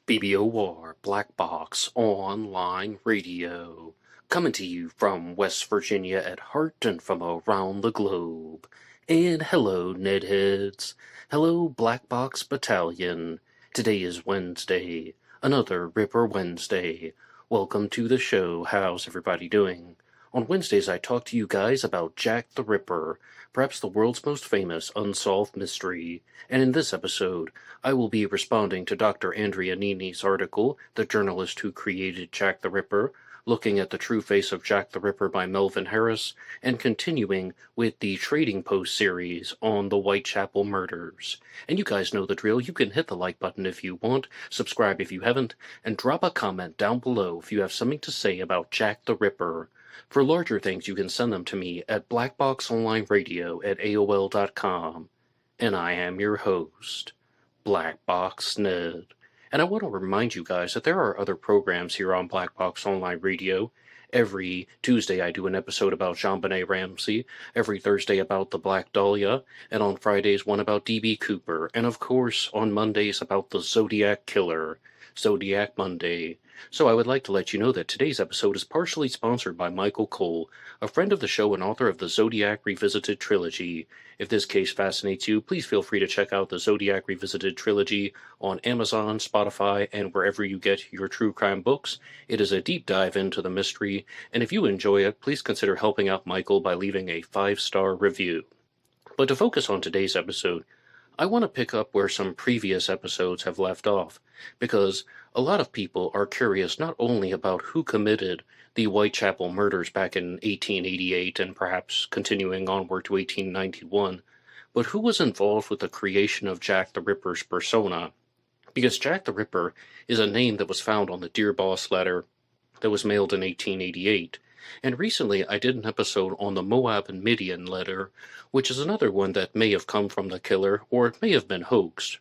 BBOR, Black Box Online Radio, coming to you from West Virginia at heart and from around the globe. And hello, Nedheads. Hello, Black Box Battalion. Today is Wednesday, another Ripper Wednesday. Welcome to the show. How's everybody doing? On Wednesdays, I talk to you guys about Jack the Ripper, perhaps the world's most famous unsolved mystery. And in this episode, I will be responding to Dr. Andrea Nini's article, The Journalist Who Created Jack the Ripper, looking at the true face of Jack the Ripper by Melvin Harris, and continuing with the Trading Post series on the Whitechapel murders. And you guys know the drill. You can hit the like button if you want, subscribe if you haven't, and drop a comment down below if you have something to say about Jack the Ripper. For larger things, you can send them to me at blackboxonlineradio@aol.com. And I am your host, Black Box Ned. And I want to remind you guys that there are other programs here on Black Box Online Radio. Every Tuesday I do an episode about JonBenet Ramsey, every Thursday about the Black Dahlia, and on Fridays one about D.B. Cooper, and of course on Mondays about the Zodiac Killer, Zodiac Monday. So I would like to let you know that today's episode is partially sponsored by Michael Cole, a friend of the show and author of the Zodiac Revisited trilogy. If this case fascinates you, please feel free to check out the Zodiac Revisited trilogy on Amazon, Spotify, and wherever you get your true crime books. It is a deep dive into the mystery, and if you enjoy it, please consider helping out Michael by leaving a 5-star review. But to focus on today's episode, I want to pick up where some previous episodes have left off, because a lot of people are curious not only about who committed the Whitechapel murders back in 1888 and perhaps continuing onward to 1891, but who was involved with the creation of Jack the Ripper's persona. Because Jack the Ripper is a name that was found on the Dear Boss letter that was mailed in 1888, and recently I did an episode on the Moab and Midian letter, which is another one that may have come from the killer, or it may have been hoaxed.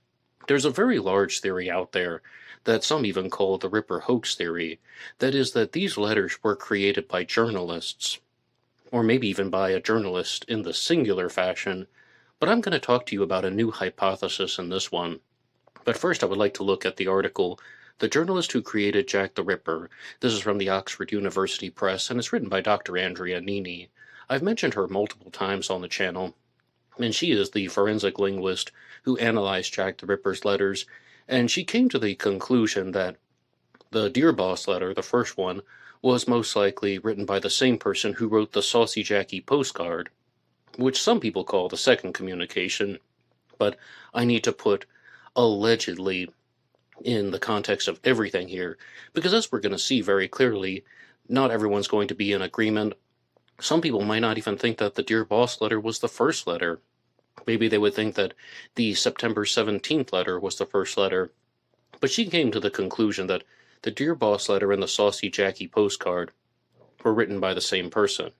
There's a very large theory out there that some even call the Ripper Hoax theory, that is that these letters were created by journalists, or maybe even by a journalist in the singular fashion, but I'm going to talk to you about a new hypothesis in this one. But first I would like to look at the article, The Journalist Who Created Jack the Ripper. This is from the Oxford University Press, and it's written by Dr. Andrea Nini. I've mentioned her multiple times on the channel, and she is the forensic linguist who analyzed Jack the Ripper's letters, and she came to the conclusion that the Dear Boss letter, the first one, was most likely written by the same person who wrote the Saucy Jackie postcard, which some people call the second communication, but I need to put allegedly in the context of everything here, because as we're going to see very clearly, not everyone's going to be in agreement. Some people might not even think that the Dear Boss letter was the first letter. Maybe they would think that the September 17th letter was the first letter. But she came to the conclusion that the Dear Boss letter and the Saucy Jackie postcard were written by the same person.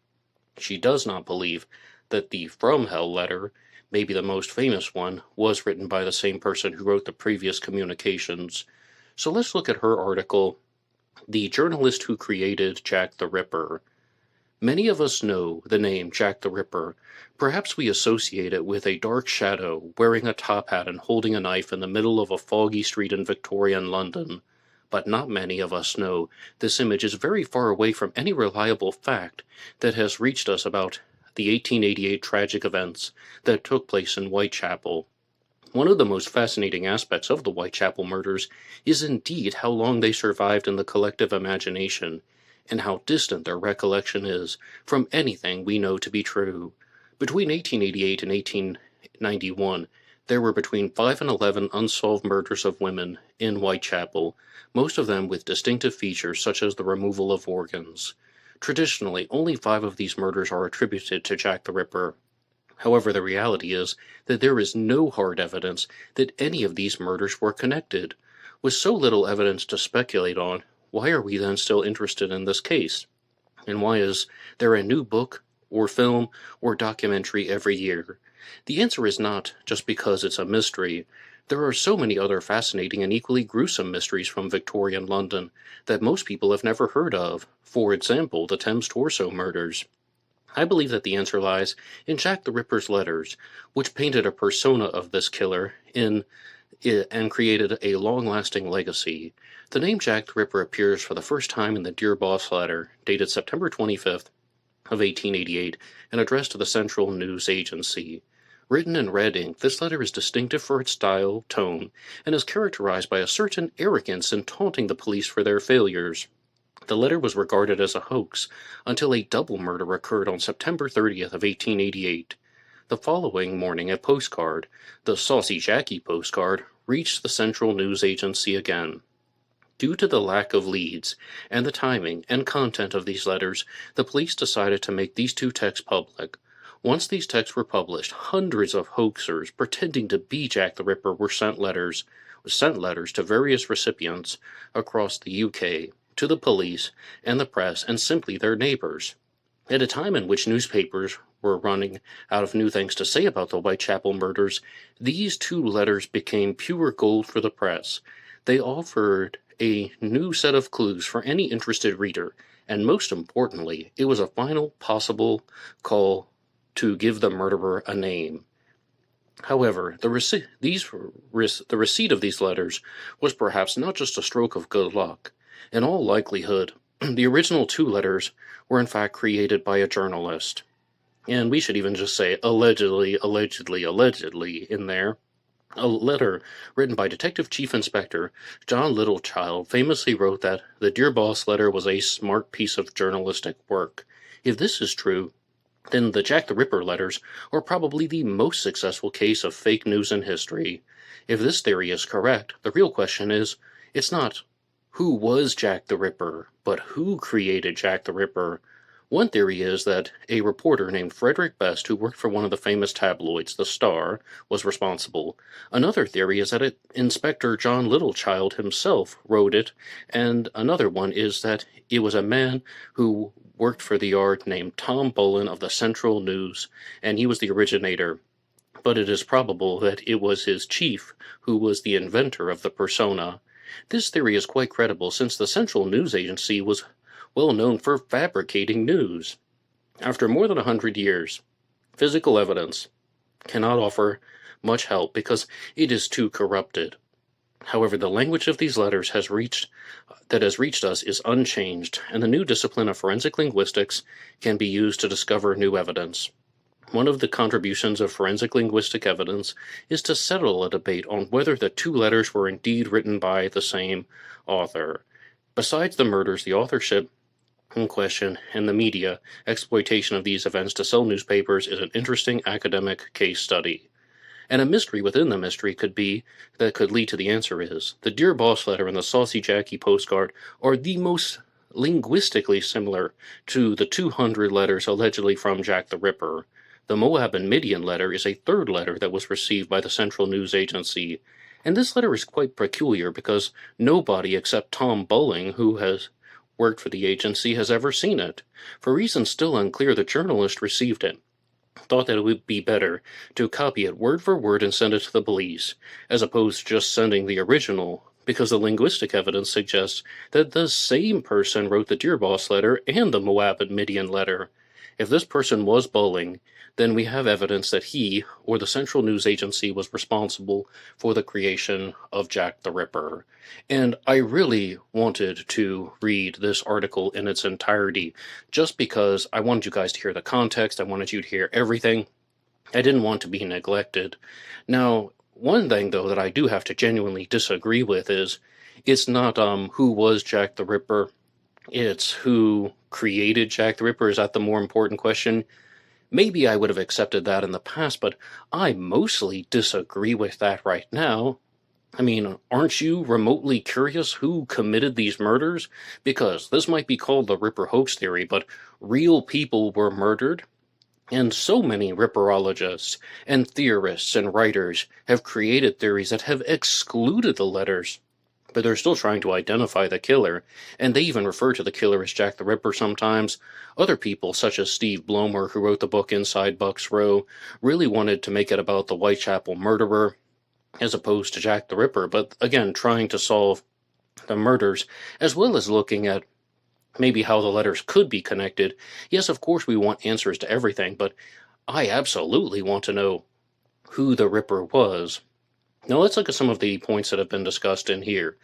She does not believe that the From Hell letter, maybe the most famous one, was written by the same person who wrote the previous communications. So let's look at her article, The Journalist Who Created Jack the Ripper. Many of us know the name Jack the Ripper. Perhaps we associate it with a dark shadow, wearing a top hat and holding a knife in the middle of a foggy street in Victorian London. But not many of us know this image is very far away from any reliable fact that has reached us about the 1888 tragic events that took place in Whitechapel. One of the most fascinating aspects of the Whitechapel murders is indeed how long they survived in the collective imagination, and how distant their recollection is from anything we know to be true. Between 1888 and 1891, there were between 5 and 11 unsolved murders of women in Whitechapel, most of them with distinctive features such as the removal of organs. Traditionally, only 5 of these murders are attributed to Jack the Ripper. However, the reality is that there is no hard evidence that any of these murders were connected. With so little evidence to speculate on, why are we then still interested in this case? And why is there a new book, or film, or documentary every year? The answer is not just because it's a mystery. There are so many other fascinating and equally gruesome mysteries from Victorian London that most people have never heard of. For example, the Thames Torso murders. I believe that the answer lies in Jack the Ripper's letters, which painted a persona of this killer in and created a long-lasting legacy. The name Jack the Ripper appears for the first time in the Dear Boss letter, dated September 25th of 1888, and addressed to the Central News Agency. Written in red ink, this letter is distinctive for its style, tone, and is characterized by a certain arrogance in taunting the police for their failures. The letter was regarded as a hoax until a double murder occurred on September 30th of 1888. The following morning, a postcard, the Saucy Jackie postcard, reached the Central News Agency again. Due to the lack of leads and the timing and content of these letters, the police decided to make these two texts public. Once these texts were published, hundreds of hoaxers pretending to be Jack the Ripper were sent letters to various recipients across the UK, to the police and the press, and simply their neighbors. At a time in which newspapers were running out of new things to say about the Whitechapel murders, these two letters became pure gold for the press. They offered a new set of clues for any interested reader, and most importantly, it was a final possible call to give the murderer a name. However, the receipt of these letters was perhaps not just a stroke of good luck. In all likelihood, the original two letters were in fact created by a journalist. And we should even just say allegedly in there. A letter written by Detective Chief Inspector John Littlechild famously wrote that the Dear Boss letter was a smart piece of journalistic work. If this is true, then the Jack the Ripper letters are probably the most successful case of fake news in history. If this theory is correct, the real question is, it's not who was Jack the Ripper, but who created Jack the Ripper. One theory is that a reporter named Frederick Best, who worked for one of the famous tabloids, The Star, was responsible. Another theory is that Inspector John Littlechild himself wrote it, and another one is that it was a man who worked for the Yard named Tom Bullen of the Central News, and he was the originator. But it is probable that it was his chief who was the inventor of the persona. This theory is quite credible, since the Central News Agency was well known for fabricating news. After more than 100 years, physical evidence cannot offer much help because it is too corrupted. However, the language of these letters has reached us is unchanged, and the new discipline of forensic linguistics can be used to discover new evidence. One of the contributions of forensic linguistic evidence is to settle a debate on whether the two letters were indeed written by the same author. Besides the murders, the authorship in question and the media exploitation of these events to sell newspapers is an interesting academic case study. And a mystery within the mystery could lead to the answer is, the Dear Boss letter and the Saucy Jackie postcard are the most linguistically similar to the 200 letters allegedly from Jack the Ripper. The Moab and Midian letter is a third letter that was received by the Central News Agency, and this letter is quite peculiar because nobody except Tom Bullen, who has worked for the agency, has ever seen it. For reasons still unclear, the journalist received it, thought that it would be better to copy it word for word and send it to the police, as opposed to just sending the original, because the linguistic evidence suggests that the same person wrote the Dear Boss letter and the Moab and Midian letter. If this person was Bullen, then we have evidence that he, or the Central News Agency, was responsible for the creation of Jack the Ripper. And I really wanted to read this article in its entirety, just because I wanted you guys to hear the context, I wanted you to hear everything. I didn't want to be neglected. Now, one thing, though, that I do have to genuinely disagree with is, it's not who was Jack the Ripper, it's who created Jack the Ripper. Is that the more important question? Maybe I would have accepted that in the past, but I mostly disagree with that right now. I mean, aren't you remotely curious who committed these murders? Because this might be called the Ripper Hoax theory, but real people were murdered. And so many Ripperologists and theorists and writers have created theories that have excluded the letters, but they're still trying to identify the killer, and they even refer to the killer as Jack the Ripper sometimes. Other people, such as Steve Blomer, who wrote the book Inside Buck's Row, really wanted to make it about the Whitechapel murderer, as opposed to Jack the Ripper, but again, trying to solve the murders, as well as looking at maybe how the letters could be connected. Yes, of course we want answers to everything, but I absolutely want to know who the Ripper was. Now let's look at some of the points that have been discussed in here.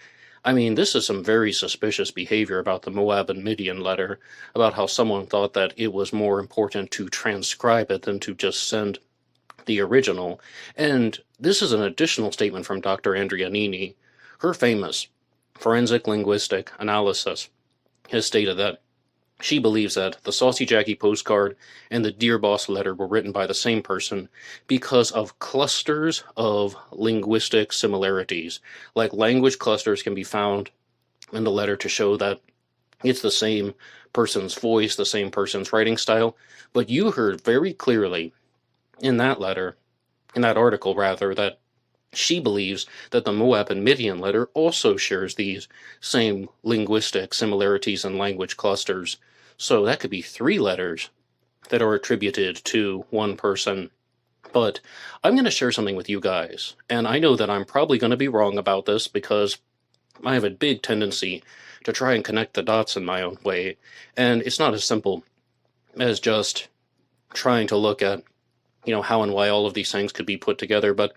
I mean, this is some very suspicious behavior about the Moab and Midian letter, about how someone thought that it was more important to transcribe it than to just send the original. And this is an additional statement from Dr. Andrea Nini. Her famous forensic linguistic analysis has stated that she believes that the Saucy Jackie postcard and the Dear Boss letter were written by the same person because of clusters of linguistic similarities. Like language clusters can be found in the letter to show that it's the same person's voice, the same person's writing style. But you heard very clearly in that letter, in that article rather, that she believes that the Moab and Midian letter also shares these same linguistic similarities and language clusters. So that could be 3 letters that are attributed to one person. But I'm going to share something with you guys, and I know that I'm probably going to be wrong about this because I have a big tendency to try and connect the dots in my own way, and it's not as simple as just trying to look at, how and why all of these things could be put together. But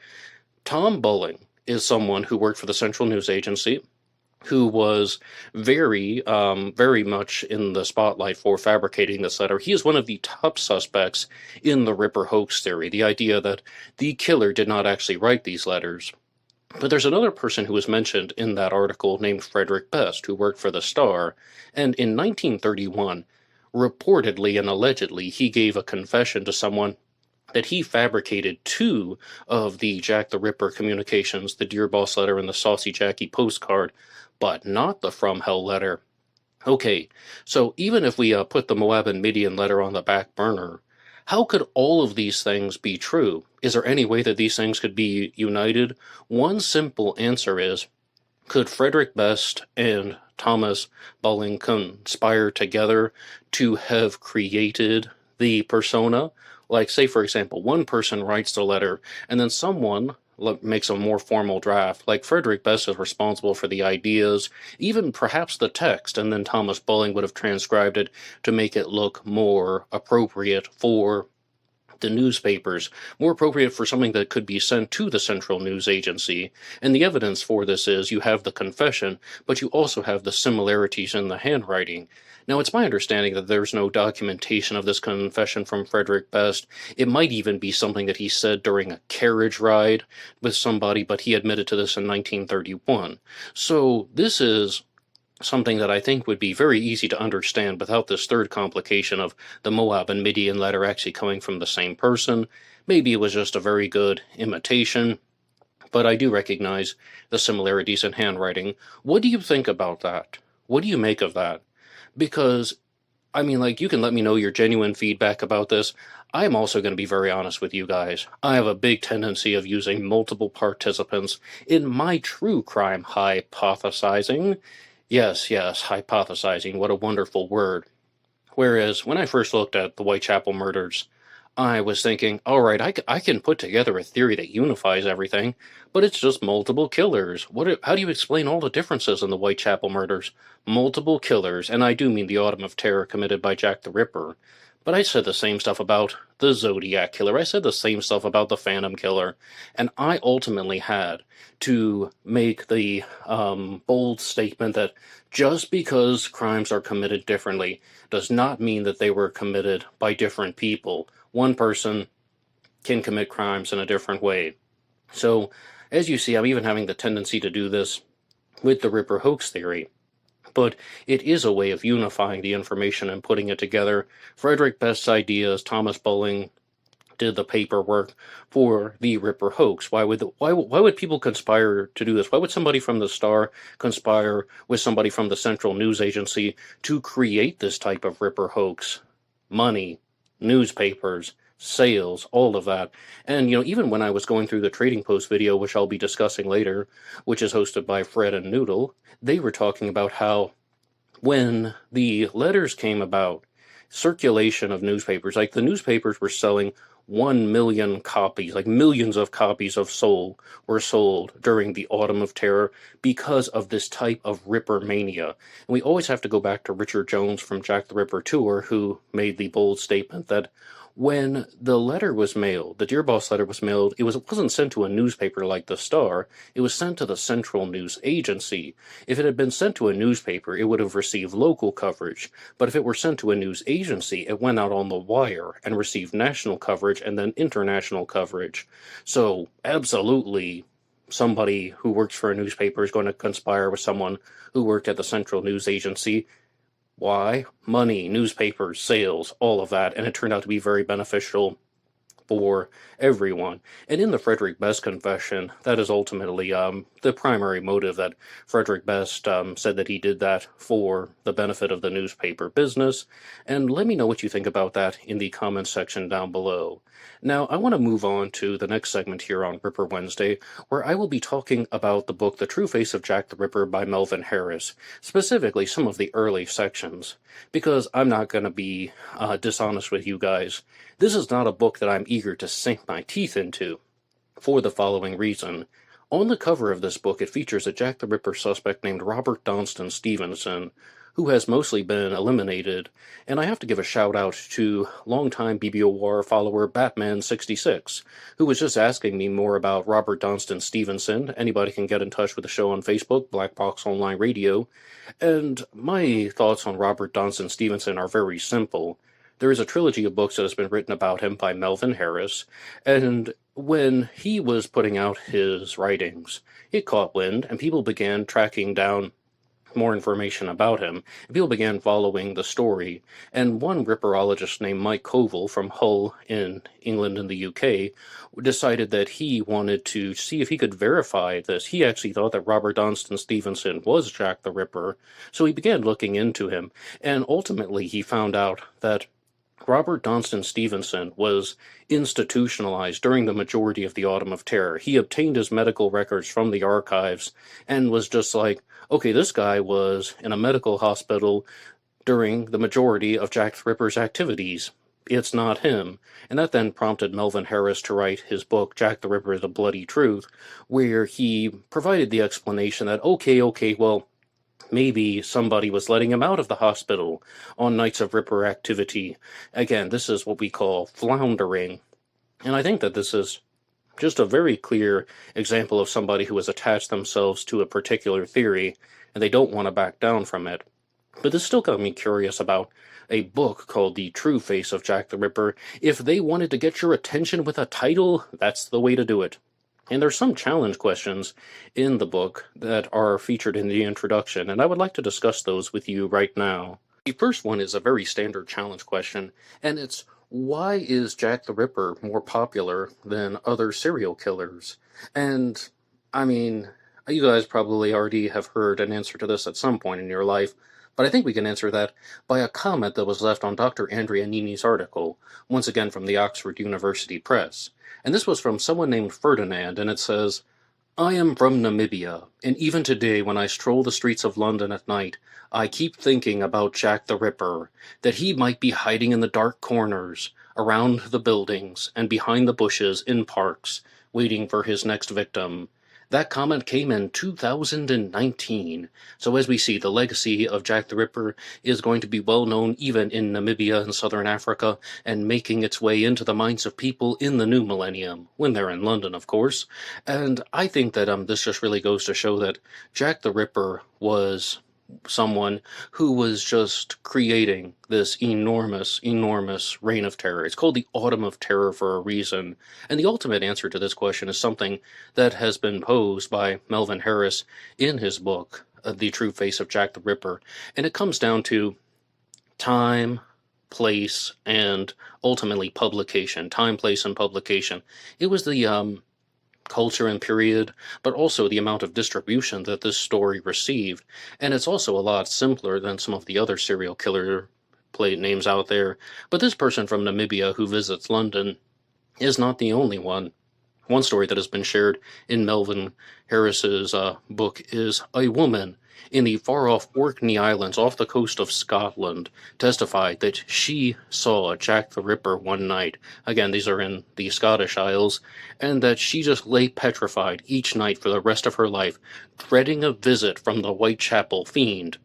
Tom Bulling is someone who worked for the Central News Agency, who was very much in the spotlight for fabricating this letter. He is one of the top suspects in the Ripper Hoax theory, the idea that the killer did not actually write these letters. But there's another person who was mentioned in that article named Frederick Best, who worked for the Star, and in 1931, reportedly and allegedly, he gave a confession to someone that he fabricated 2 of the Jack the Ripper communications, the Dear Boss letter and the Saucy Jackie postcard, but not the From Hell letter. Okay, so even if we put the Moab and Midian letter on the back burner, how could all of these things be true? Is there any way that these things could be united? One simple answer is, could Frederick Best and Thomas Bulling conspire together to have created the persona? Like, say, for example, one person writes the letter, and then someone makes a more formal draft. Like, Frederick Best is responsible for the ideas, even perhaps the text, and then Thomas Bulling would have transcribed it to make it look more appropriate for the newspapers, more appropriate for something that could be sent to the Central News Agency. And the evidence for this is you have the confession, but you also have the similarities in the handwriting. Now, it's my understanding that there's no documentation of this confession from Frederick Best. It might even be something that he said during a carriage ride with somebody, but he admitted to this in 1931. So this is something that I think would be very easy to understand without this third complication of the Moab and Midian letter actually coming from the same person. Maybe it was just a very good imitation, but I do recognize the similarities in handwriting. What do you think about that? What do you make of that? Because, I mean, you can let me know your genuine feedback about this. I'm also going to be very honest with you guys. I have a big tendency of using multiple participants in my true crime hypothesizing. Yes, hypothesizing, what a wonderful word. Whereas when I first looked at the Whitechapel murders, I was thinking, all right, I can put together a theory that unifies everything, but it's just multiple killers. How do you explain all the differences in the Whitechapel murders? Multiple killers, and I do mean the Autumn of Terror committed by Jack the Ripper. But I said the same stuff about the Zodiac Killer. I said the same stuff about the Phantom Killer. And I ultimately had to make the bold statement that just because crimes are committed differently does not mean that they were committed by different people. One person can commit crimes in a different way. So, as you see, I'm even having the tendency to do this with the Ripper Hoax theory. But it is a way of unifying the information and putting it together. Frederick Best's ideas, Thomas Bulling did the paperwork for the Ripper Hoax. Why would people conspire to do this? Why would somebody from the Star conspire with somebody from the Central News Agency to create this type of Ripper Hoax? Money, newspapers, sales, all of that. And, even when I was going through the Trading Post video, which I'll be discussing later, which is hosted by Fred and Noodle, they were talking about how when the letters came about, circulation of newspapers, the newspapers were selling 1 million copies, millions of copies were sold during the Autumn of Terror because of this type of Ripper mania. And we always have to go back to Richard Jones from Jack the Ripper Tour, who made the bold statement that When the letter was mailed, the Dear Boss letter was mailed, it wasn't sent to a newspaper like the Star, it was sent to the Central News Agency. If it had been sent to a newspaper, it would have received local coverage, but if it were sent to a news agency, it went out on the wire and received national coverage and then international coverage. So, absolutely, somebody who works for a newspaper is going to conspire with someone who worked at the Central News Agency. Why? Money, newspapers, sales, all of that, and it turned out to be very beneficial for everyone. And in the Frederick Best confession, that is ultimately the primary motive that Frederick Best said that he did that for the benefit of the newspaper business. And let me know what you think about that in the comments section down below. Now, I want to move on to the next segment here on Ripper Wednesday, where I will be talking about the book The True Face of Jack the Ripper by Melvin Harris, specifically some of the early sections, because I'm not going to be dishonest with you guys. This is not a book that I'm eager to sink my teeth into, for the following reason. On the cover of this book, it features a Jack the Ripper suspect named Robert Donston Stevenson, who has mostly been eliminated, and I have to give a shout-out to longtime BBOR follower Batman66, who was just asking me more about Robert Donston Stevenson. Anybody can get in touch with the show on Facebook, Black Box Online Radio, and my thoughts on Robert Donston Stevenson are very simple. There is a trilogy of books that has been written about him by Melvin Harris, and when he was putting out his writings, it caught wind, and people began tracking down more information about him, and people began following the story, and one ripperologist named Mike Covell from Hull in England and the UK decided that he wanted to see if he could verify this. He actually thought that Robert Donston Stevenson was Jack the Ripper, so he began looking into him, and ultimately he found out that Robert Donston Stevenson was institutionalized during the majority of the Autumn of Terror. He obtained his medical records from the archives and was just like, okay, this guy was in a medical hospital during the majority of Jack the Ripper's activities. It's not him. And that then prompted Melvin Harris to write his book, Jack the Ripper, The Bloody Truth, where he provided the explanation that, okay, well, maybe somebody was letting him out of the hospital on nights of Ripper activity. Again, this is what we call floundering. And I think that this is just a very clear example of somebody who has attached themselves to a particular theory, and they don't want to back down from it. But this still got me curious about a book called The True Face of Jack the Ripper. If they wanted to get your attention with a title, that's the way to do it. And there's some challenge questions in the book that are featured in the introduction, and I would like to discuss those with you right now. The first one is a very standard challenge question, and it's, why is Jack the Ripper more popular than other serial killers? And, I mean, you guys probably already have heard an answer to this at some point in your life, but I think we can answer that by a comment that was left on Dr. Andrea Nini's article, once again from the Oxford University Press. And this was from someone named Ferdinand, and it says, I am from Namibia, and even today when I stroll the streets of London at night, I keep thinking about Jack the Ripper, that he might be hiding in the dark corners, around the buildings, and behind the bushes in parks, waiting for his next victim. That comment came in 2019, so as we see, the legacy of Jack the Ripper is going to be well known even in Namibia and southern Africa, and making its way into the minds of people in the new millennium, when they're in London, of course. And I think that this just really goes to show that Jack the Ripper was someone who was just creating this enormous reign of terror. It's called the Autumn of Terror for a reason. And the ultimate answer to this question is something that has been posed by Melvin Harris in his book, The True Face of Jack the Ripper. And it comes down to time, place, and ultimately publication. Time, place, and publication. It was the culture and period, but also the amount of distribution that this story received. And it's also a lot simpler than some of the other serial killer plate names out there. But this person from Namibia who visits London is not the only one. One story that has been shared in Melvin Harris's book is a woman in the far-off Orkney Islands off the coast of Scotland testified that she saw Jack the Ripper one night. Again, these are in the Scottish Isles, and that she just lay petrified each night for the rest of her life, dreading a visit from the Whitechapel fiend.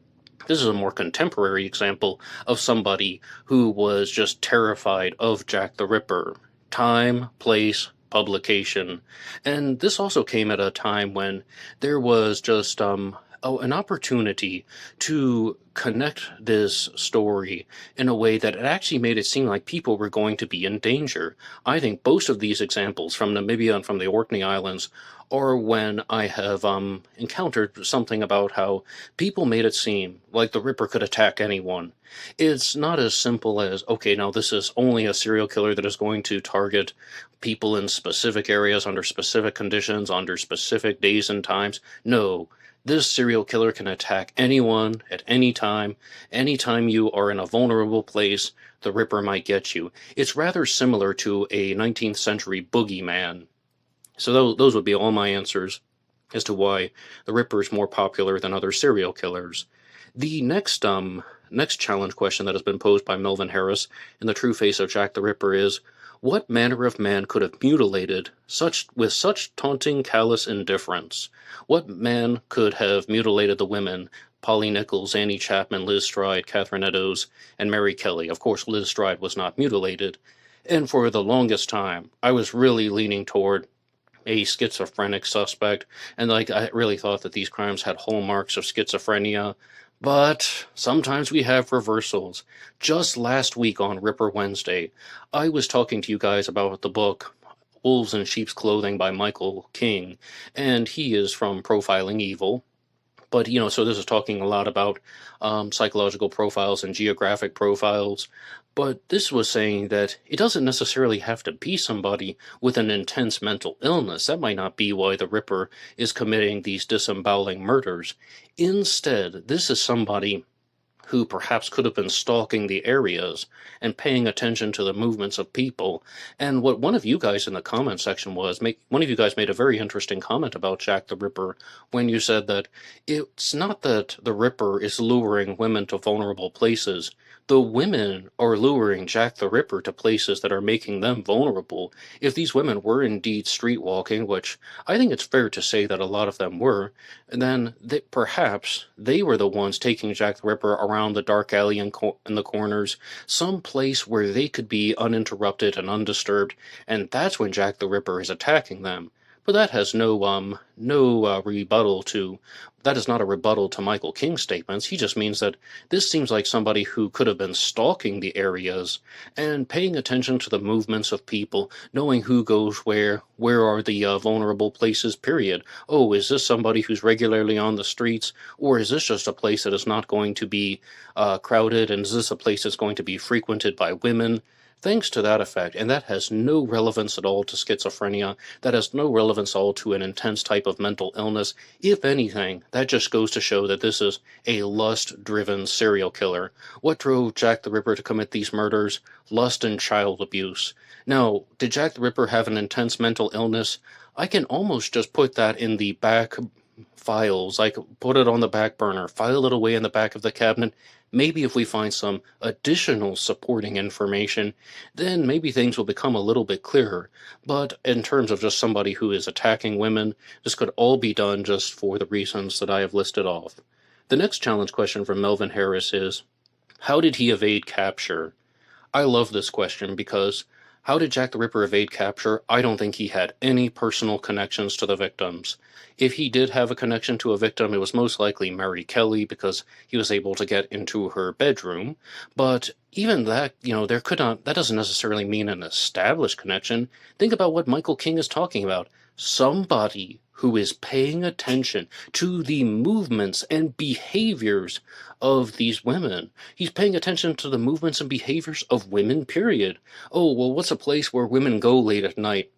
This is a more contemporary example of somebody who was just terrified of Jack the Ripper. Time, place, publication. And this also came at a time when there was just an opportunity to connect this story in a way that it actually made it seem like people were going to be in danger. I think both of these examples from Namibia and from the Orkney Islands are when I have encountered something about how people made it seem like the Ripper could attack anyone. It's not as simple as, okay, now this is only a serial killer that is going to target people in specific areas under specific conditions, under specific days and times. No, this serial killer can attack anyone at any time. Anytime you are in a vulnerable place, the Ripper might get you. It's rather similar to a 19th century boogeyman. So those would be all my answers as to why the Ripper is more popular than other serial killers. The next challenge question that has been posed by Melvin Harris in The True Face of Jack the Ripper is, what manner of man could have mutilated with such taunting, callous indifference? What man could have mutilated the women, Polly Nichols, Annie Chapman, Liz Stride, Catherine Eddowes, and Mary Kelly? Of course, Liz Stride was not mutilated. And for the longest time, I was really leaning toward a schizophrenic suspect, and I really thought that these crimes had hallmarks of schizophrenia. But sometimes we have reversals. Just last week on Ripper Wednesday, I was talking to you guys about the book Wolves in Sheep's Clothing by Michael King, and he is from Profiling Evil. But, so this is talking a lot about psychological profiles and geographic profiles. But this was saying that it doesn't necessarily have to be somebody with an intense mental illness. That might not be why the Ripper is committing these disemboweling murders. Instead, this is somebody who perhaps could have been stalking the areas and paying attention to the movements of people. And what one of you guys in the comment section one of you guys made a very interesting comment about Jack the Ripper when you said that it's not that the Ripper is luring women to vulnerable places. The women are luring Jack the Ripper to places that are making them vulnerable. If these women were indeed street walking, which I think it's fair to say that a lot of them were, then perhaps they were the ones taking Jack the Ripper around the dark alley in the corners, some place where they could be uninterrupted and undisturbed, and that's when Jack the Ripper is attacking them. But that has that is not a rebuttal to Michael King's statements. He just means that this seems like somebody who could have been stalking the areas and paying attention to the movements of people, knowing who goes where are the vulnerable places, period. Oh, is this somebody who's regularly on the streets, or is this just a place that is not going to be crowded, and is this a place that's going to be frequented by women? Things to that effect, and that has no relevance at all to schizophrenia. That has no relevance at all to an intense type of mental illness. If anything, that just goes to show that this is a lust-driven serial killer. What drove Jack the Ripper to commit these murders? Lust and child abuse. Now, did Jack the Ripper have an intense mental illness? I can almost just put that in the back files. I could put it on the back burner, file it away in the back of the cabinet. Maybe if we find some additional supporting information, then maybe things will become a little bit clearer. But in terms of just somebody who is attacking women, this could all be done just for the reasons that I have listed off. The next challenge question from Melvin Harris is, how did he evade capture? I love this question because how did Jack the Ripper evade capture? I don't think he had any personal connections to the victims. If he did have a connection to a victim, it was most likely Mary Kelly because he was able to get into her bedroom. But even that, that doesn't necessarily mean an established connection. Think about what Michael King is talking about. Somebody who is paying attention to the movements and behaviors of these women. He's paying attention to the movements and behaviors of women, period. Oh, well, what's a place where women go late at night?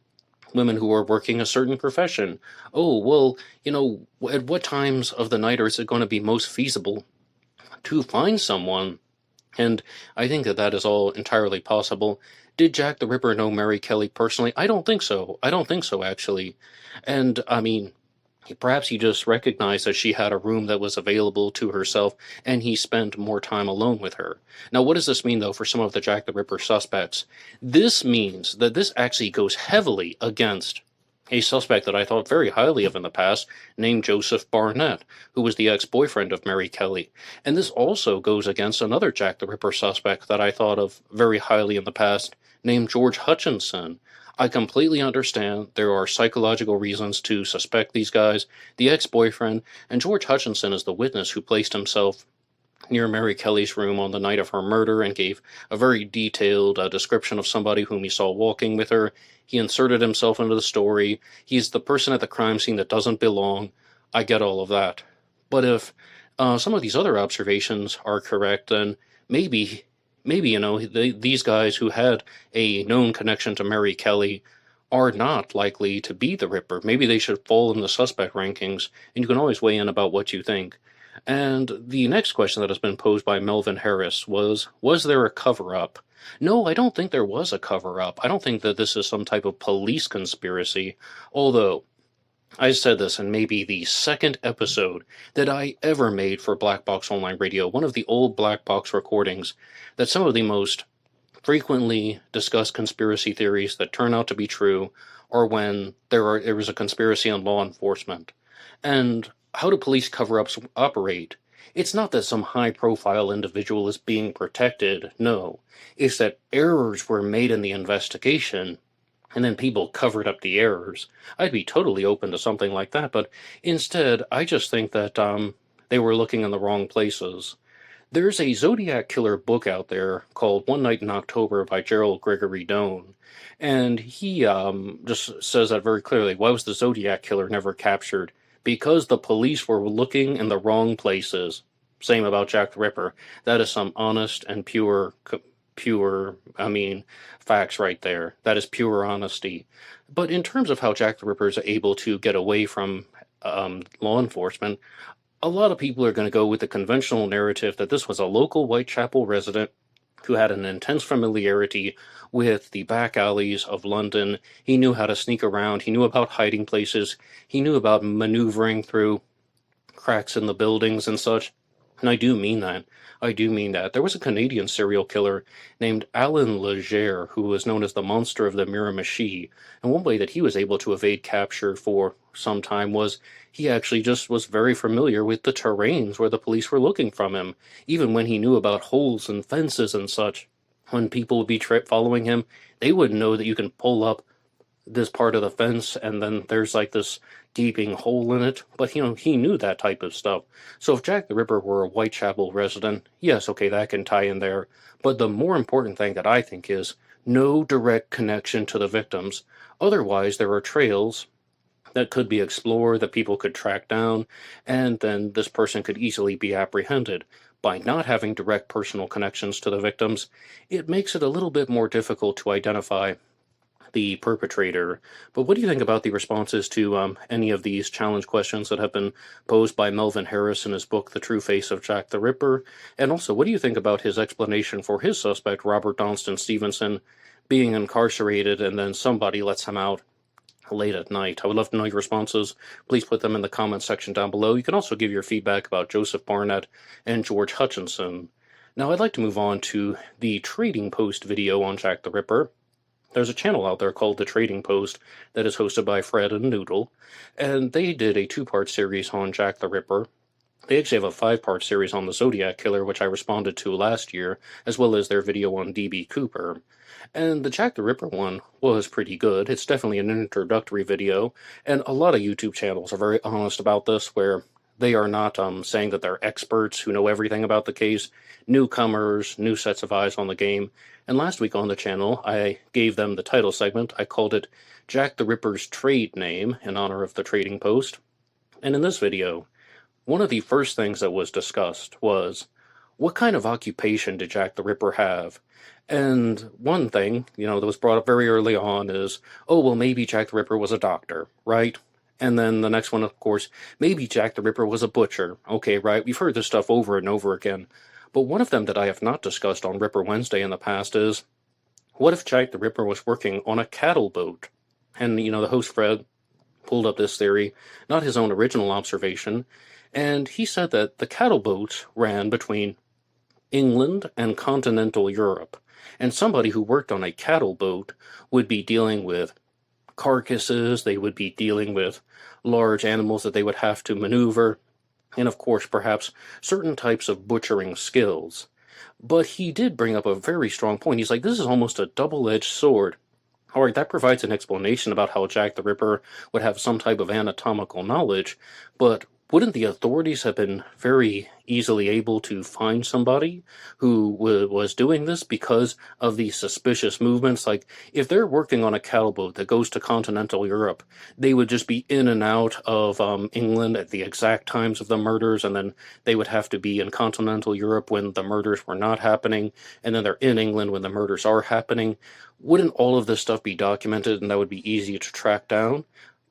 Women who are working a certain profession. Oh, well, at what times of the night is it going to be most feasible to find someone? And I think that is all entirely possible. Did Jack the Ripper know Mary Kelly personally? I don't think so. Actually. And, perhaps he just recognized that she had a room that was available to herself, and he spent more time alone with her. Now, what does this mean, though, for some of the Jack the Ripper suspects? This means that this actually goes heavily against a suspect that I thought very highly of in the past, named Joseph Barnett, who was the ex-boyfriend of Mary Kelly. And this also goes against another Jack the Ripper suspect that I thought of very highly in the past, named George Hutchinson. I completely understand there are psychological reasons to suspect these guys, the ex-boyfriend, and George Hutchinson is the witness who placed himself near Mary Kelly's room on the night of her murder and gave a very detailed description of somebody whom he saw walking with her. He inserted himself into the story. He's the person at the crime scene that doesn't belong. I get all of that. But if some of these other observations are correct, then maybe these guys who had a known connection to Mary Kelly are not likely to be the Ripper. Maybe they should fall in the suspect rankings, and you can always weigh in about what you think. And the next question that has been posed by Melvin Harris was there a cover-up? No, I don't think there was a cover-up. I don't think that this is some type of police conspiracy, although I said this in maybe the second episode that I ever made for Black Box Online Radio, one of the old Black Box recordings, that some of the most frequently discussed conspiracy theories that turn out to be true are when there is a conspiracy on law enforcement. And how do police cover-ups operate? It's not that some high-profile individual is being protected, no. It's that errors were made in the investigation, and then people covered up the errors. I'd be totally open to something like that, but instead, I just think that they were looking in the wrong places. There's a Zodiac Killer book out there called One Night in October by Gerald Gregory Doan, and he just says that very clearly. Why was the Zodiac Killer never captured? Because the police were looking in the wrong places. Same about Jack the Ripper. That is some honest and pure, facts right there. That is pure honesty. But in terms of how Jack the Ripper is able to get away from law enforcement, a lot of people are going to go with the conventional narrative that this was a local Whitechapel resident who had an intense familiarity with the back alleys of London. He knew how to sneak around. He knew about hiding places. He knew about maneuvering through cracks in the buildings and such. And I do mean that. There was a Canadian serial killer named Alan Legere who was known as the Monster of the Miramichi. And one way that he was able to evade capture for some time was he actually just was very familiar with the terrains where the police were looking from him, even when he knew about holes and fences and such. When people would be following him, they wouldn't know that you can pull up this part of the fence and then there's like this gaping hole in it, but he knew that type of stuff. So if Jack the Ripper were a Whitechapel resident, yes, okay, that can tie in there, but the more important thing that I think is no direct connection to the victims. Otherwise, there are trails that could be explored, that people could track down, and then this person could easily be apprehended. By not having direct personal connections to the victims, it makes it a little bit more difficult to identify the perpetrator. But what do you think about the responses to any of these challenge questions that have been posed by Melvin Harris in his book, The True Face of Jack the Ripper? And also, what do you think about his explanation for his suspect, Robert Donston Stevenson, being incarcerated and then somebody lets him out late at night? I would love to know your responses. Please put them in the comments section down below. You can also give your feedback about Joseph Barnett and George Hutchinson. Now, I'd like to move on to the Trading Post video on Jack the Ripper. There's a channel out there called The Trading Post that is hosted by Fred and Noodle, and they did a 2-part series on Jack the Ripper. They actually have a 5-part series on the Zodiac Killer, which I responded to last year, as well as their video on D.B. Cooper. And the Jack the Ripper one was pretty good. It's definitely an introductory video, and a lot of YouTube channels are very honest about this, where they are not saying that they're experts who know everything about the case. Newcomers, new sets of eyes on the game. And last week on the channel, I gave them the title segment. I called it Jack the Ripper's Trade Name in honor of the Trading Post. And in this video, one of the first things that was discussed was, what kind of occupation did Jack the Ripper have? And one thing, that was brought up very early on is, oh, well, maybe Jack the Ripper was a doctor, right? And then the next one, of course, maybe Jack the Ripper was a butcher. Okay, right? We've heard this stuff over and over again. But one of them that I have not discussed on Ripper Wednesday in the past is, what if Jack the Ripper was working on a cattle boat? And, the host Fred pulled up this theory, not his own original observation, and he said that the cattle boats ran between England and continental Europe, and somebody who worked on a cattle boat would be dealing with carcasses, they would be dealing with large animals that they would have to maneuver, and of course, perhaps certain types of butchering skills. But he did bring up a very strong point. He's like, this is almost a double-edged sword. All right, that provides an explanation about how Jack the Ripper would have some type of anatomical knowledge, but wouldn't the authorities have been very easily able to find somebody who was doing this because of these suspicious movements? Like, if they're working on a cattle boat that goes to continental Europe, they would just be in and out of England at the exact times of the murders, and then they would have to be in continental Europe when the murders were not happening, and then they're in England when the murders are happening. Wouldn't all of this stuff be documented and that would be easy to track down?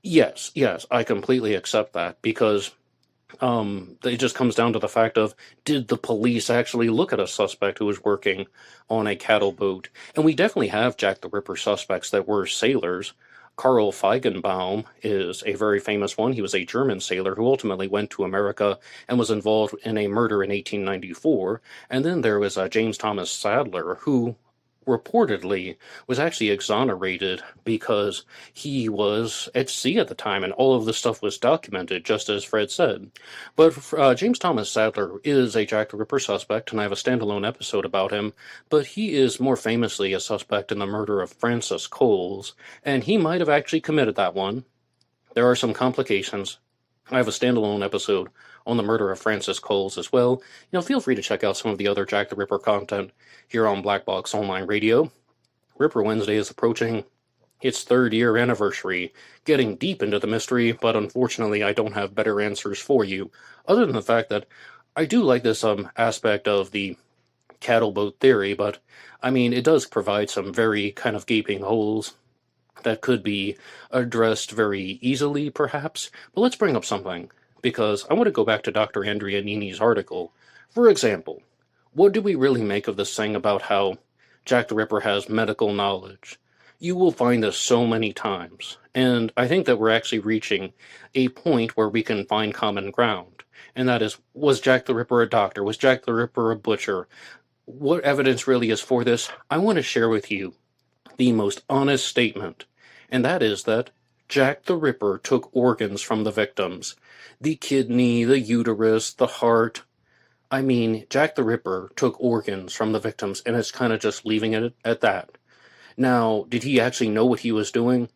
Yes, I completely accept that, because it just comes down to the fact of, did the police actually look at a suspect who was working on a cattle boat? And we definitely have Jack the Ripper suspects that were sailors. Karl Feigenbaum is a very famous one. He was a German sailor who ultimately went to America and was involved in a murder in 1894. And then there was James Thomas Sadler, who reportedly was actually exonerated because he was at sea at the time, and all of this stuff was documented, just as Fred said. But James Thomas Sadler is a Jack the Ripper suspect, and I have a standalone episode about him, but he is more famously a suspect in the murder of Francis Coles, and he might have actually committed that one. There are some complications. I have a standalone episode on the murder of Francis Coles as well. Feel free to check out some of the other Jack the Ripper content here on Black Box Online Radio. Ripper Wednesday is approaching its 3rd year anniversary, getting deep into the mystery, but unfortunately I don't have better answers for you, other than the fact that I do like this aspect of the cattle boat theory, but I mean, it does provide some very kind of gaping holes that could be addressed very easily, perhaps. But let's bring up something, because I want to go back to Dr. Andrea Nini's article. For example, what do we really make of this thing about how Jack the Ripper has medical knowledge? You will find this so many times, and I think that we're actually reaching a point where we can find common ground, and that is, was Jack the Ripper a doctor? Was Jack the Ripper a butcher? What evidence really is for this? I want to share with you the most honest statement, and that is that Jack the Ripper took organs from the victims. The kidney, the uterus, the heart. I mean, Jack the Ripper took organs from the victims, and it's kind of just leaving it at that. Now, did he actually know what he was doing?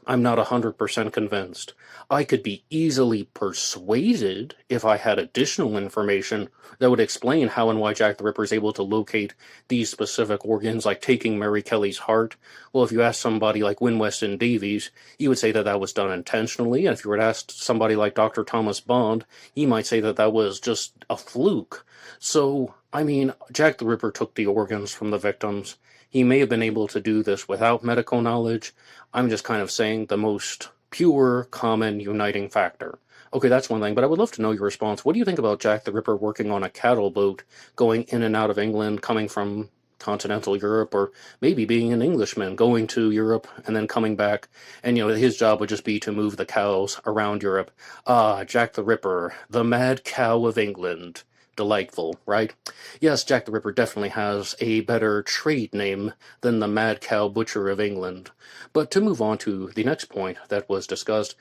I'm not 100% convinced. I could be easily persuaded if I had additional information that would explain how and why Jack the Ripper is able to locate these specific organs, like taking Mary Kelly's heart. Well, if you ask somebody like Win Weston Davies, he would say that that was done intentionally, and if you were to ask somebody like Dr. Thomas Bond, he might say that that was just a fluke. So, I mean, Jack the Ripper took the organs from the victims. He may have been able to do this without medical knowledge. I'm just kind of saying the most pure, common, uniting factor. Okay, that's one thing, but I would love to know your response. What do you think about Jack the Ripper working on a cattle boat, going in and out of England, coming from continental Europe, or maybe being an Englishman, going to Europe and then coming back, and his job would just be to move the cows around Europe. Ah, Jack the Ripper, the mad cow of England. Delightful, right? Yes, Jack the Ripper definitely has a better trade name than the Mad Cow Butcher of England. But to move on to the next point that was discussed,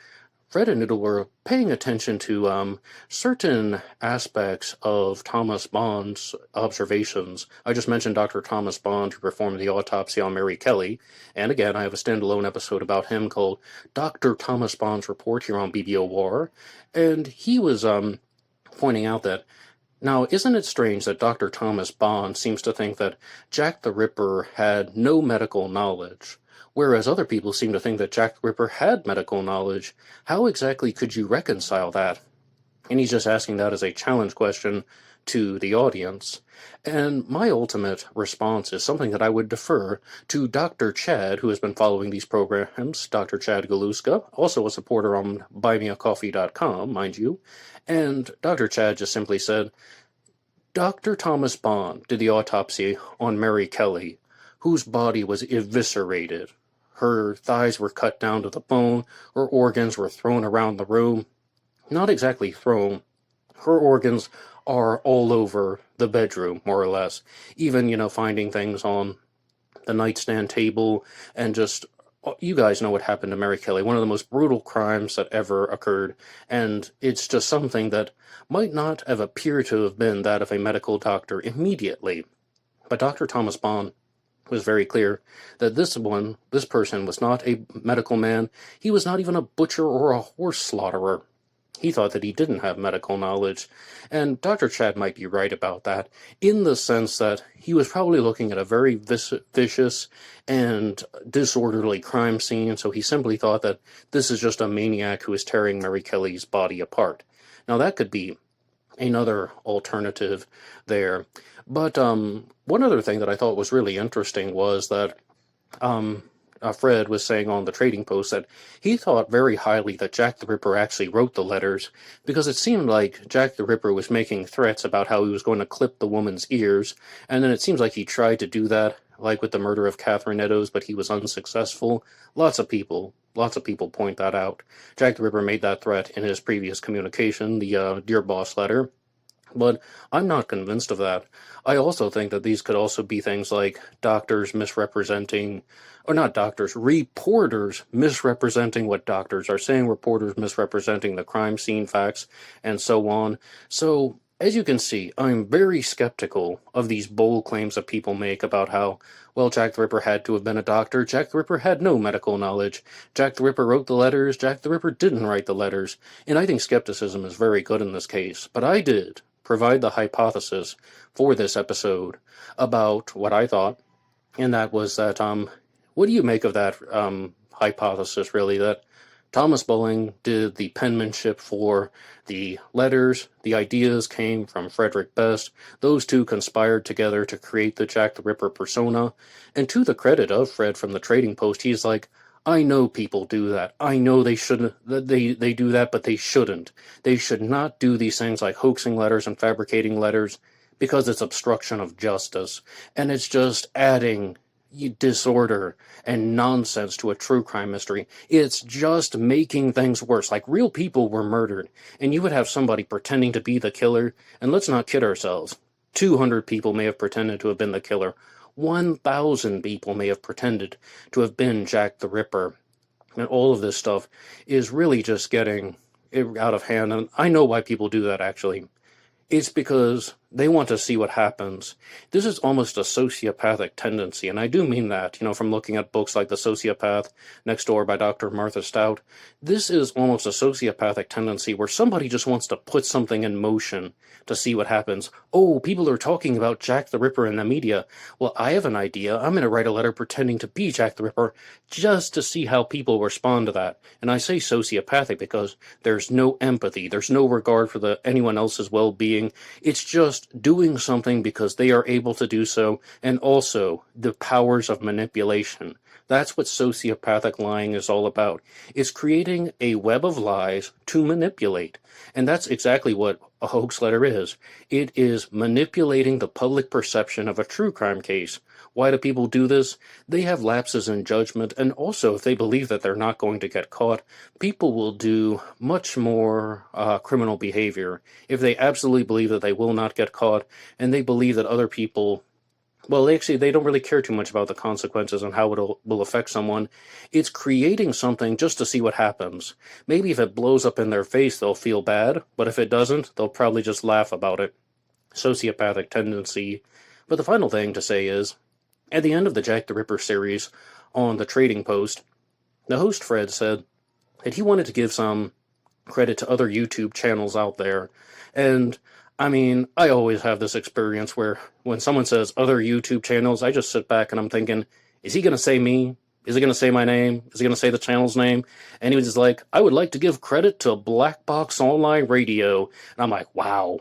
Fred and Noodle were paying attention to certain aspects of Thomas Bond's observations. I just mentioned Dr. Thomas Bond, who performed the autopsy on Mary Kelly, and again, I have a standalone episode about him called Dr. Thomas Bond's Report here on BBOR, and he was pointing out that, now, isn't it strange that Dr. Thomas Bond seems to think that Jack the Ripper had no medical knowledge, whereas other people seem to think that Jack the Ripper had medical knowledge? How exactly could you reconcile that? And he's just asking that as a challenge question to the audience. And my ultimate response is something that I would defer to Dr. Chad, who has been following these programs, Dr. Chad Galuska, also a supporter on buymeacoffee.com, mind you. And Dr. Chad just simply said, Dr. Thomas Bond did the autopsy on Mary Kelly, whose body was eviscerated. Her thighs were cut down to the bone, her organs were thrown around the room. Not exactly thrown. Her organs are all over the bedroom, more or less. Even, finding things on the nightstand table and just you guys know what happened to Mary Kelly, one of the most brutal crimes that ever occurred, and it's just something that might not have appeared to have been that of a medical doctor immediately. But Dr. Thomas Bond was very clear that this person was not a medical man. He was not even a butcher or a horse slaughterer. He thought that he didn't have medical knowledge, and Dr. Chad might be right about that, in the sense that he was probably looking at a very vicious and disorderly crime scene, so he simply thought that this is just a maniac who is tearing Mary Kelly's body apart. Now, that could be another alternative there. But one other thing that I thought was really interesting was that Fred was saying on the Trading Post that he thought very highly that Jack the Ripper actually wrote the letters, because it seemed like Jack the Ripper was making threats about how he was going to clip the woman's ears, and then it seems like he tried to do that, like with the murder of Catherine Eddowes, but he was unsuccessful. Lots of people point that out. Jack the Ripper made that threat in his previous communication, the Dear Boss letter. But I'm not convinced of that. I also think that these could also be things like doctors misrepresenting, or not doctors, reporters misrepresenting what doctors are saying, reporters misrepresenting the crime scene facts, and so on. So, as you can see, I'm very skeptical of these bold claims that people make about how, well, Jack the Ripper had to have been a doctor. Jack the Ripper had no medical knowledge. Jack the Ripper wrote the letters. Jack the Ripper didn't write the letters. And I think skepticism is very good in this case. But I did provide the hypothesis for this episode about what I thought, and that was that, what do you make of that hypothesis, really, that Thomas Bulling did the penmanship for the letters, the ideas came from Frederick Best, those two conspired together to create the Jack the Ripper persona, and to the credit of Fred from the Trading Post, he's like, I know people do that. I know they shouldn't. They do that, but they shouldn't. They should not do these things like hoaxing letters and fabricating letters, because it's obstruction of justice, and it's just adding disorder and nonsense to a true crime mystery. It's just making things worse. Like, real people were murdered, and you would have somebody pretending to be the killer, and let's not kid ourselves. 200 people may have pretended to have been the killer. 1,000 people may have pretended to have been Jack the Ripper. And all of this stuff is really just getting out of hand. And I know why people do that, actually. It's because they want to see what happens. This is almost a sociopathic tendency, and I do mean that, from looking at books like The Sociopath, Next Door by Dr. Martha Stout. This is almost a sociopathic tendency where somebody just wants to put something in motion to see what happens. Oh, people are talking about Jack the Ripper in the media. Well, I have an idea. I'm going to write a letter pretending to be Jack the Ripper just to see how people respond to that. And I say sociopathic because there's no empathy. There's no regard for anyone else's well-being. It's just doing something because they are able to do so, and also the powers of manipulation. That's what sociopathic lying is all about. It's creating a web of lies to manipulate. And that's exactly what a hoax letter is. It is manipulating the public perception of a true crime case. Why do people do this? They have lapses in judgment, and also if they believe that they're not going to get caught, people will do much more criminal behavior. If they absolutely believe that they will not get caught, and they believe that other people, well, actually, they don't really care too much about the consequences and how it will affect someone. It's creating something just to see what happens. Maybe if it blows up in their face, they'll feel bad, but if it doesn't, they'll probably just laugh about it. Sociopathic tendency. But the final thing to say is, at the end of the Jack the Ripper series on the Trading Post, the host Fred said that he wanted to give some credit to other YouTube channels out there. And I mean, I always have this experience where when someone says other YouTube channels, I just sit back and I'm thinking, is he going to say me? Is he going to say my name? Is he going to say the channel's name? And he was just like, I would like to give credit to Black Box Online Radio. And I'm like, wow.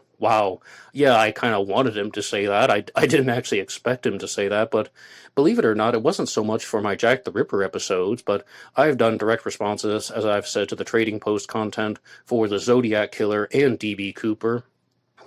Yeah, I kind of wanted him to say that. I didn't actually expect him to say that, but believe it or not, it wasn't so much for my Jack the Ripper episodes, but I've done direct responses, as I've said, to the Trading Post content for the Zodiac Killer and D.B. Cooper.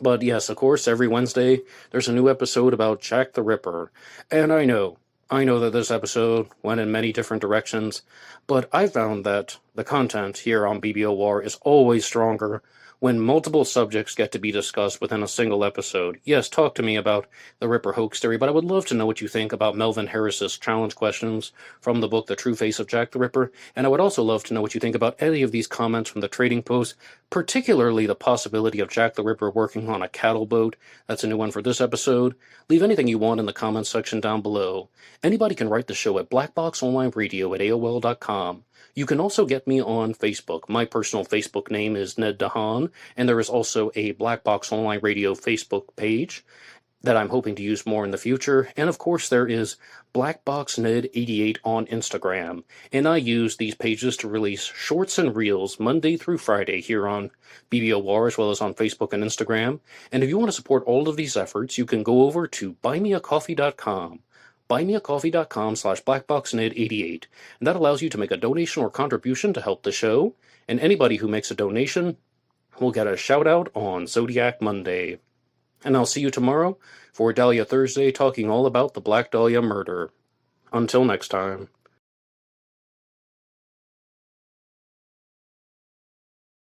But yes, of course, every Wednesday, there's a new episode about Jack the Ripper. And I know that this episode went in many different directions, but I found that the content here on BBOR is always stronger when multiple subjects get to be discussed within a single episode. Yes, talk to me about the Ripper Hoax theory, but I would love to know what you think about Melvin Harris's challenge questions from the book The True Face of Jack the Ripper, and I would also love to know what you think about any of these comments from the trading post, particularly the possibility of Jack the Ripper working on a cattle boat. That's a new one for this episode. Leave anything you want in the comments section down below. Anybody can write the show at blackboxonlineradio@aol.com. You can also get me on Facebook. My personal Facebook name is Ned DeHaan, and there is also a Black Box Online Radio Facebook page that I'm hoping to use more in the future. And of course, there is blackboxned88 on Instagram. And I use these pages to release shorts and reels Monday through Friday here on BBOR, as well as on Facebook and Instagram. And if you want to support all of these efforts, you can go over to buymeacoffee.com. buymeacoffee.com/blackboxned88, and that allows you to make a donation or contribution to help the show, and anybody who makes a donation will get a shout out on Zodiac Monday. And I'll see you tomorrow for Dahlia Thursday, talking all about the Black Dahlia murder. Until next time.